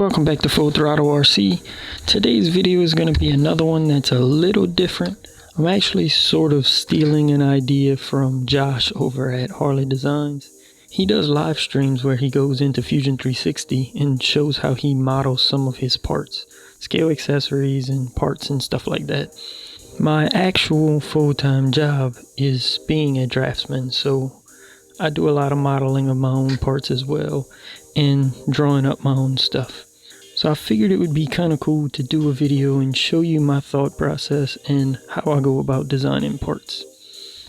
Welcome back to FullThrottleRC. Today's video is going to be another one that's a little different. I'm actually sort of stealing an idea from Josh over at Harley Designs. He does live streams where he goes into Fusion360 and shows how he models some of his parts, scale accessories and parts and stuff like that. My actual full-time job is being a draftsman, so I do a lot of modeling of my own parts as well and drawing up my own stuff. So I figured it would be kind of cool to do a video and show you my thought process and how I go about designing parts.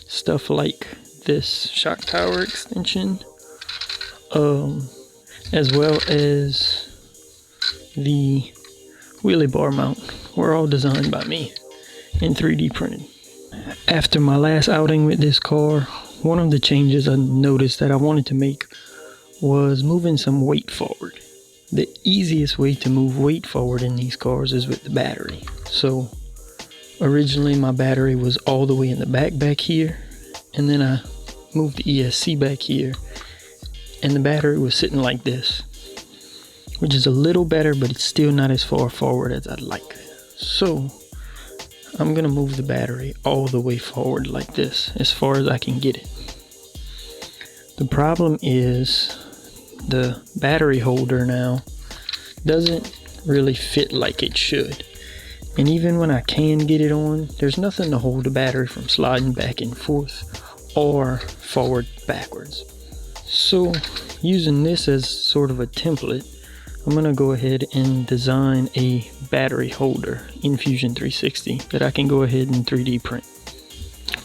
Stuff like this shock tower extension, as well as the wheelie bar mount, were all designed by me and 3D printed. After my last outing with this car, one of the changes I noticed that I wanted to make was moving some weight forward. The easiest way to move weight forward in these cars is with the battery. So originally my battery was all the way in the back here, and then I moved the ESC back here, and the battery was sitting like this, which is a little better, but it's still not as far forward as I'd like. So I'm gonna move the battery all the way forward like this, as far as I can get it. The problem is the battery holder now doesn't really fit like it should. And even when I can get it on, there's nothing to hold the battery from sliding back and forth or forward backwards. So using this as sort of a template, I'm gonna go ahead and design a battery holder in Fusion360 that I can go ahead and 3D print.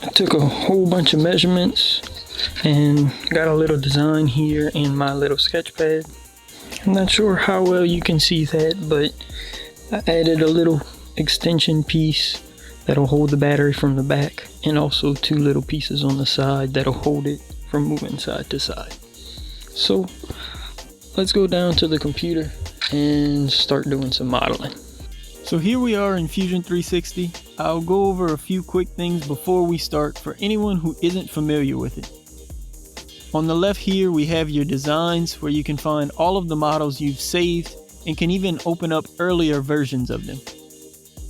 I took a whole bunch of measurements and got a little design here in my little sketch pad. I'm not sure how well you can see that, but I added a little extension piece that'll hold the battery from the back, and also two little pieces on the side that'll hold it from moving side to side. So let's go down to the computer and start doing some modeling. So here we are in Fusion360. I'll go over a few quick things before we start for anyone who isn't familiar with it. On the left here we have your designs, where you can find all of the models you've saved and can even open up earlier versions of them.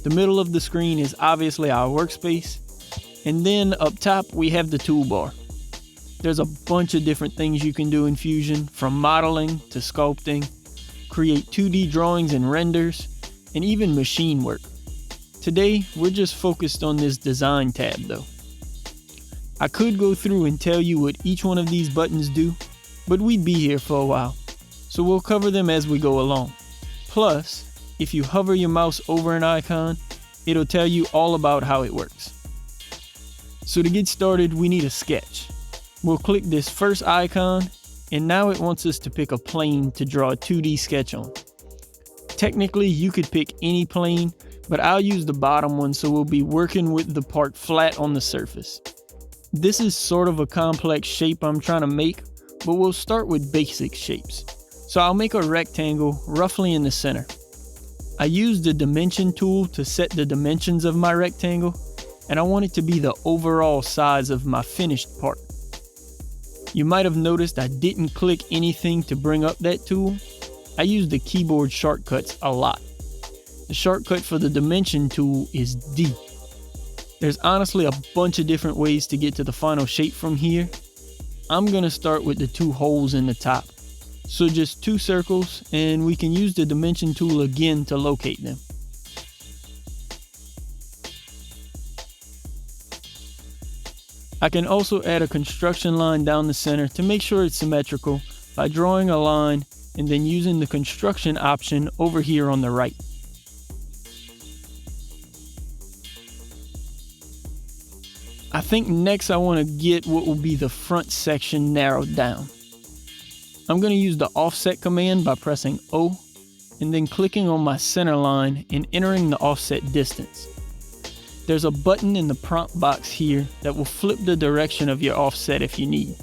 The middle of the screen is obviously our workspace, and then up top we have the toolbar. There's a bunch of different things you can do in Fusion, from modeling to sculpting, create 2D drawings and renders, and even machine work. Today we're just focused on this design tab though. I could go through and tell you what each one of these buttons do, but we'd be here for a while, so we'll cover them as we go along. Plus, if you hover your mouse over an icon, it'll tell you all about how it works. So to get started, we need a sketch. We'll click this first icon, and now it wants us to pick a plane to draw a 2D sketch on. Technically, you could pick any plane, but I'll use the bottom one, so we'll be working with the part flat on the surface. This is sort of a complex shape I'm trying to make, but we'll start with basic shapes. So I'll make a rectangle roughly in the center. I used the dimension tool to set the dimensions of my rectangle, and I want it to be the overall size of my finished part. You might have noticed I didn't click anything to bring up that tool. I use the keyboard shortcuts a lot. The shortcut for the dimension tool is D. There's honestly a bunch of different ways to get to the final shape from here. I'm gonna start with the two holes in the top. So just two circles, and we can use the dimension tool again to locate them. I can also add a construction line down the center to make sure it's symmetrical by drawing a line and then using the construction option over here on the right. I think next I want to get what will be the front section narrowed down. I'm going to use the offset command by pressing O and then clicking on my center line and entering the offset distance. There's a button in the prompt box here that will flip the direction of your offset if you need.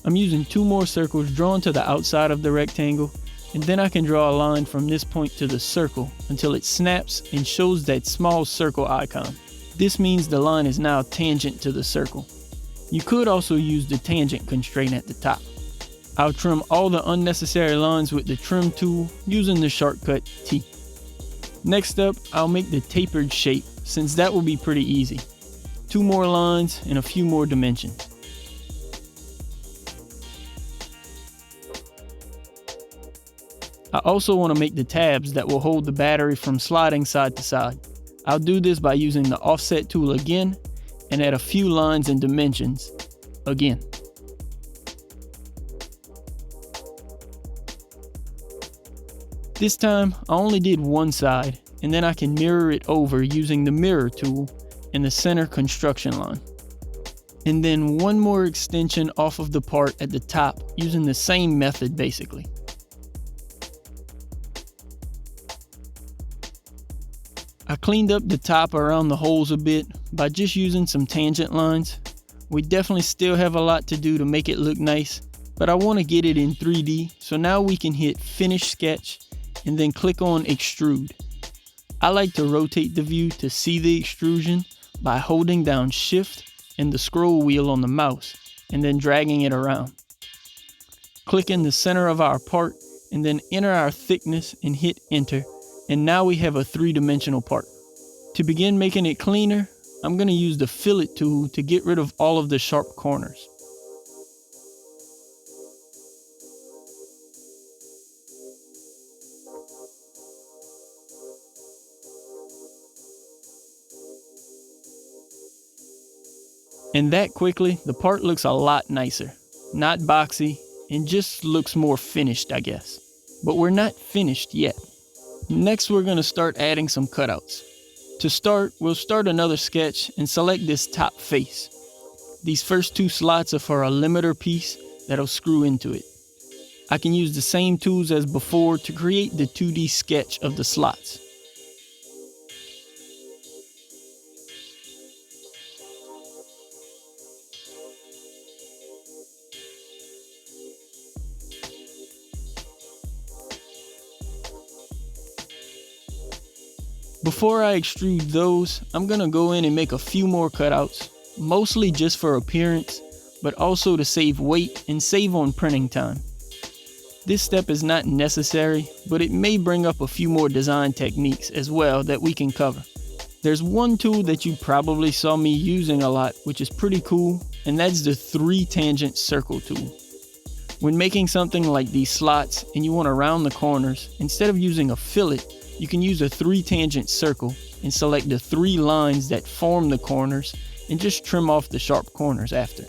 I'm using two more circles drawn to the outside of the rectangle, and then I can draw a line from this point to the circle until it snaps and shows that small circle icon. This means the line is now tangent to the circle. You could also use the tangent constraint at the top. I'll trim all the unnecessary lines with the trim tool using the shortcut T. Next up, I'll make the tapered shape, since that will be pretty easy. 2 more lines and a few more dimensions. I also want to make the tabs that will hold the battery from sliding side to side. I'll do this by using the offset tool again and add a few lines and dimensions again. This time I only did one side, and then I can mirror it over using the mirror tool and the center construction line. And then one more extension off of the part at the top using the same method basically. I cleaned up the top around the holes a bit by just using some tangent lines. We definitely still have a lot to do to make it look nice, but I want to get it in 3D, so now we can hit Finish Sketch and then click on Extrude. I like to rotate the view to see the extrusion by holding down Shift and the scroll wheel on the mouse and then dragging it around. Click in the center of our part and then enter our thickness and hit Enter, and now we have a 3-dimensional part. To begin making it cleaner, I'm going to use the Fillet tool to get rid of all of the sharp corners. And that quickly, the part looks a lot nicer. Not boxy, and just looks more finished, I guess. But we're not finished yet. Next, we're going to start adding some cutouts. To start, we'll start another sketch and select this top face. These first 2 slots are for a limiter piece that'll screw into it. I can use the same tools as before to create the 2D sketch of the slots. Before I extrude those, I'm gonna go in and make a few more cutouts, mostly just for appearance, but also to save weight and save on printing time. This step is not necessary, but it may bring up a few more design techniques as well that we can cover. There's one tool that you probably saw me using a lot, which is pretty cool, and that's the 3-tangent circle tool. When making something like these slots and you want to round the corners, instead of using a fillet, you can use a 3-tangent circle and select the 3 lines that form the corners and just trim off the sharp corners after.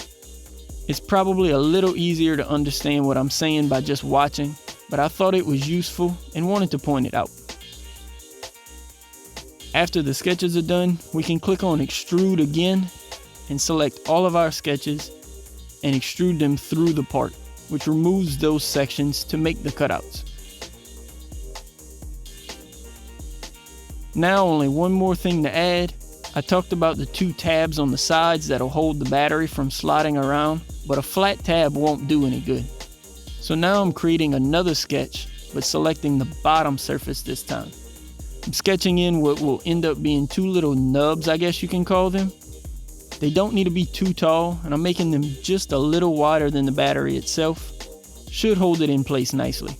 It's probably a little easier to understand what I'm saying by just watching, but I thought it was useful and wanted to point it out. After the sketches are done, we can click on Extrude again and select all of our sketches and extrude them through the part, which removes those sections to make the cutouts. Now only one more thing to add. I talked about the 2 tabs on the sides that'll hold the battery from sliding around, but a flat tab won't do any good. So now I'm creating another sketch, but selecting the bottom surface this time. I'm sketching in what will end up being 2 little nubs, I guess you can call them. They don't need to be too tall, and I'm making them just a little wider than the battery itself. Should hold it in place nicely.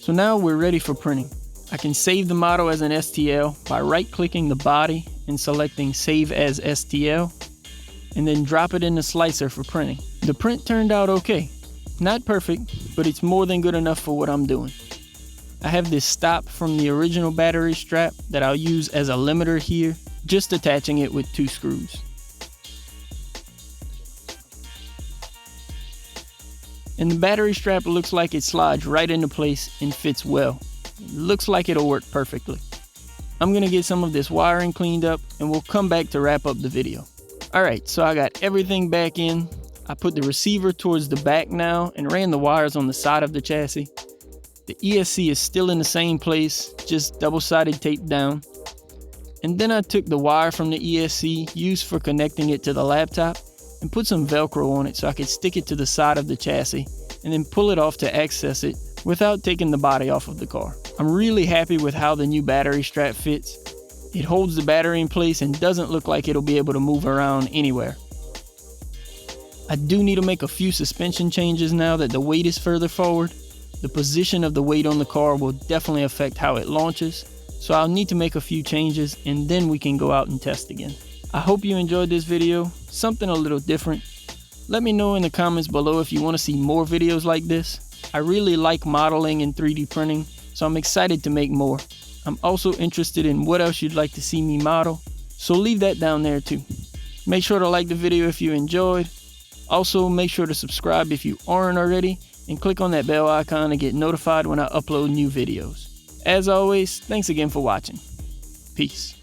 So now we're ready for printing. I can save the model as an STL by right-clicking the body and selecting Save as STL, and then drop it in the slicer for printing. The print turned out okay. Not perfect, but it's more than good enough for what I'm doing. I have this stop from the original battery strap that I'll use as a limiter here, just attaching it with 2 screws. And the battery strap looks like it slides right into place and fits well. It looks like it'll work perfectly. I'm gonna get some of this wiring cleaned up and we'll come back to wrap up the video. Alright, so I got everything back in. I put the receiver towards the back now and ran the wires on the side of the chassis. The ESC is still in the same place, just double-sided taped down. And then I took the wire from the ESC used for connecting it to the laptop and put some Velcro on it so I could stick it to the side of the chassis and then pull it off to access it without taking the body off of the car. I'm really happy with how the new battery strap fits. It holds the battery in place and doesn't look like it'll be able to move around anywhere. I do need to make a few suspension changes now that the weight is further forward. The position of the weight on the car will definitely affect how it launches, so I'll need to make a few changes and then we can go out and test again. I hope you enjoyed this video, something a little different. Let me know in the comments below if you want to see more videos like this. I really like modeling and 3D printing, so I'm excited to make more. I'm also interested in what else you'd like to see me model, so leave that down there too. Make sure to like the video if you enjoyed. Also, make sure to subscribe if you aren't already, and click on that bell icon to get notified when I upload new videos. As always, thanks again for watching. Peace.